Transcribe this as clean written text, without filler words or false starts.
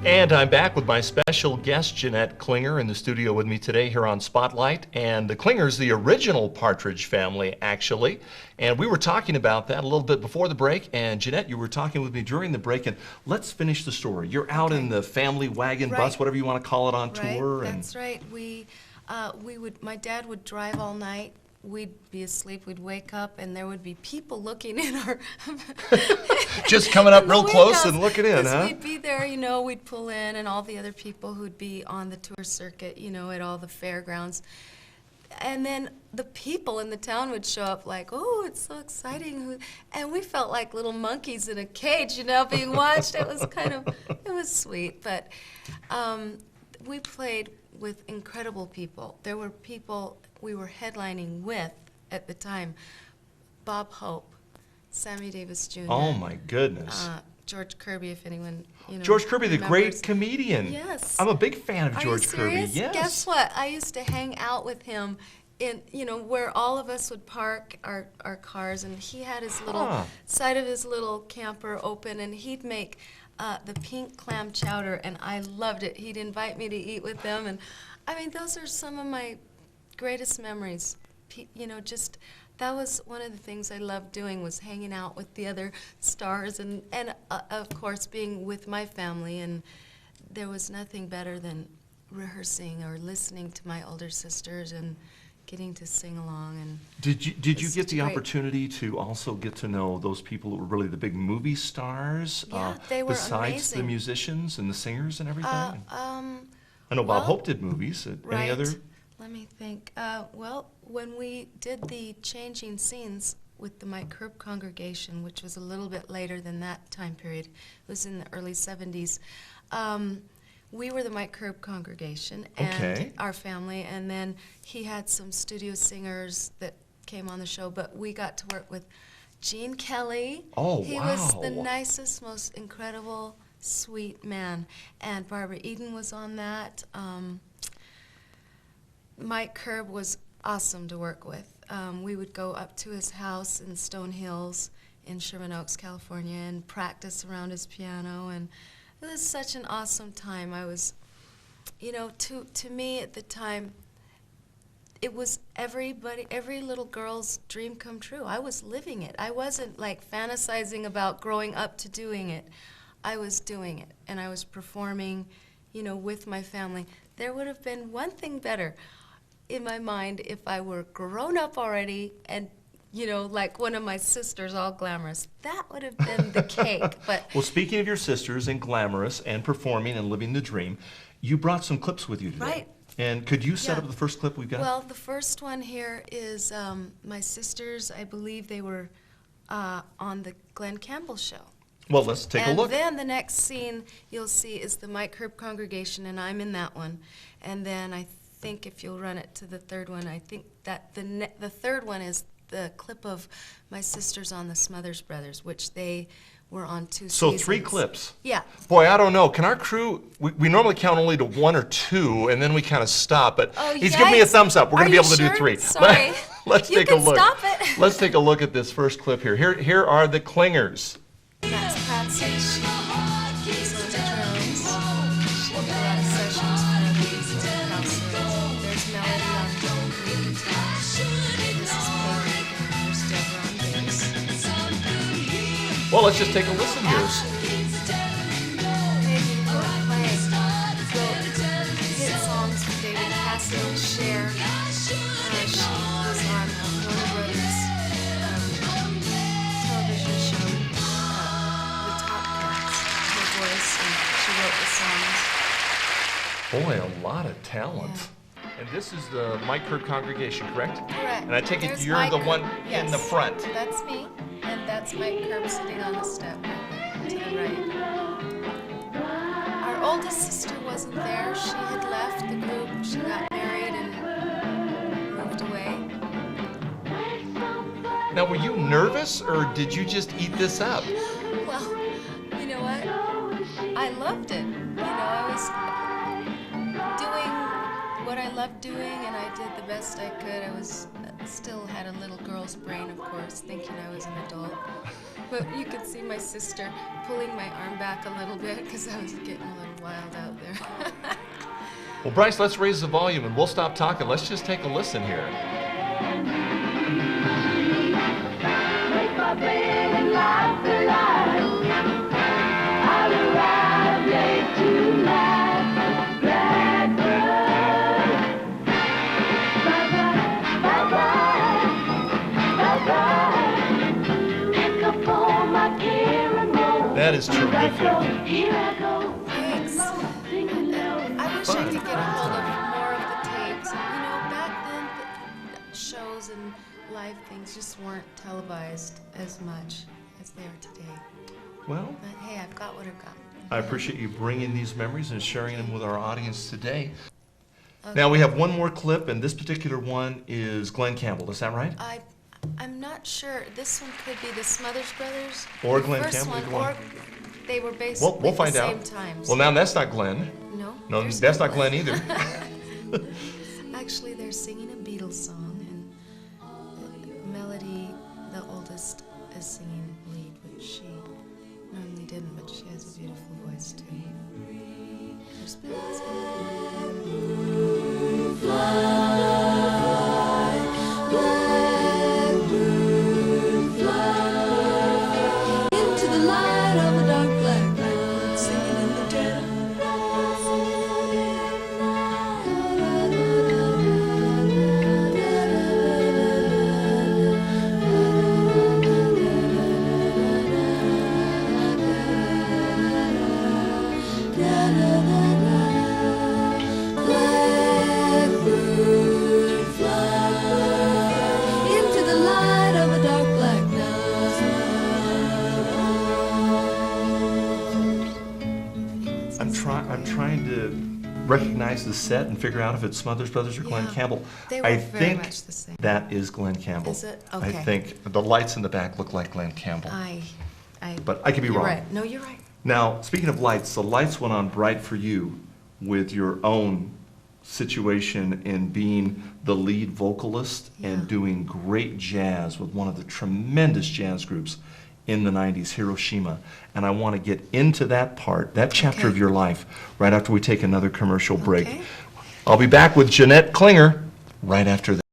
And I'm back with my special guest, Jeanette Klinger, in the studio with me today here on Spotlight. And the Klingers, the original Partridge Family, actually. And we were talking about that a little bit before the break. And Jeanette, you were talking with me during the break. And let's finish the story. You're out in the family wagon, bus, whatever you want to call it, on tour. That's right. My dad would drive all night. We'd be asleep, we'd wake up, and there would be people looking in our... Just coming up real close and looking in, huh? We'd be there, we'd pull in, and all the other people who'd be on the tour circuit, at all the fairgrounds. And then the people in the town would show up like, oh, it's so exciting. And we felt like little monkeys in a cage, being watched. It was sweet. But we played with incredible people. There were people we were headlining with at the time. Bob Hope, Sammy Davis Jr. Oh my goodness. George Kirby, if anyone George Kirby, the remembers. great comedian. Yes. I'm a big fan of George Kirby. Yes. Guess what? I used to hang out with him in where all of us would park our cars, and he had his little side of his little camper open, and he'd make the pink clam chowder, and I loved it. He'd invite me to eat with them, and those are some of my greatest memories. That was one of the things I loved doing, was hanging out with the other stars, and of course being with my family. And there was nothing better than rehearsing or listening to my older sisters and getting to sing along. And did you get the opportunity to also get to know those people who were really the big movie stars? Yeah, they were besides amazing. The musicians and the singers and everything. I know well, Bob Hope did movies. Right. Any other? Let me think. When we did the changing scenes with the Mike Herb congregation, which was a little bit later than that time period, it was in the early 70s, we were the Mike Herb congregation and our family, and then he had some studio singers that came on the show, but we got to work with Gene Kelly. Oh, he was the nicest, most incredible, sweet man, and Barbara Eden was on that. Mike Herb was awesome to work with. We would go up to his house in Stone Hills in Sherman Oaks, California, and practice around his piano, and it was such an awesome time. I was, to me at the time, it was every little girl's dream come true. I was living it. I wasn't like fantasizing about growing up to doing it. I was doing it, and I was performing, with my family. There would have been one thing better in my mind if I were grown up already and, like one of my sisters, all glamorous. That would have been the cake. But well, speaking of your sisters and glamorous and performing and living the dream, you brought some clips with you today. Right. And could you set up the first clip we've got? Well, the first one here is my sisters. I believe they were on the Glenn Campbell show. Well, let's take a look. And then the next scene you'll see is the Mike Herb congregation, and I'm in that one. And then I think if you'll run it to the third one, I think that the third one is the clip of my sisters on the Smothers Brothers, which they were on 2 seasons. So 3 clips. Yeah. Boy, I don't know. Can our crew, we normally count only to 1 or 2, and then we kind of stop, but he's giving me a thumbs up. We're going to be able to do 3. Sorry. Let's take a look. Stop it. Let's take a look at this first clip here. Here are the Klingers. That's Patsy. She's on the drums. She did a lot of sessions for these houses. There's Melody on lead guitar. This is Peggy, and there's Deborah on bass. Well, let's just take a listen here. Peggy would play hit songs for David Cassidy and Cher. She was on Warner Brothers television show, The Top Cats, her voice, and she wrote the songs. Boy, a lot of talent. Yeah. And this is the Mike Herb congregation, correct? Correct. And I take it There's you're Mike the one Herb. in Yes. the front. That's me, and that's Mike Herb sitting on the step to the right. Our oldest sister wasn't there. She had left the group. She got married and moved away. Now, were you nervous, or did you just eat this up? Well, you know what? I loved it. I was doing what I loved doing, and I did the best I could. I was still had a little girl's brain, of course, thinking I was an adult. But you could see my sister pulling my arm back a little bit because I was getting a little wild. Well, Bryce, let's raise the volume and we'll stop talking. Let's just take a listen here. Make my bed and light the light. I'll arrive late tonight. Blackbird. Bye-bye, bye-bye, bye-bye. Pick up all my caramel. That is terrific. Here I go. Thanks. Singing low. I wish I could get a hold of more of the tapes. You know, back then, the shows and live things just weren't televised as much as they are today. Well, But hey, I've got what I've got. I appreciate you bringing these memories and sharing them with our audience today. Now we have one more clip, and this particular one is Glenn Campbell. Is that right? I'm not sure. This one could be the Smothers Brothers. Or the Glenn first Campbell, one, either one. or they were Well, basically we'll find the out. same times. Well, now that's not Glenn. No, No, there's that's no not Glenn either. Actually, they're singing a Beatles song, and Melody, the oldest, is singing lead, which she normally didn't, but she has a beautiful voice too. There's Betsy. Into the light of a dark black night, singing in the dead Blackbird fly into the light of a dark black night. I'm trying to recognize the set and figure out if it's Smothers Brothers or Glenn Yeah, Campbell. they were I very think much the same. that is Glenn Campbell. Is it? I Okay. think the lights in the back look like Glenn Campbell. But I could be you're wrong. Right. No, you're right. Now, speaking of lights, the lights went on bright for you with your own situation in being the lead vocalist Yeah. and doing great jazz with one of the tremendous jazz groups in the 90s, Hiroshima. And I want to get into that part, that chapter of Okay. your life, right after we take another commercial break. Okay. I'll be back with Jeanette Klinger right after that.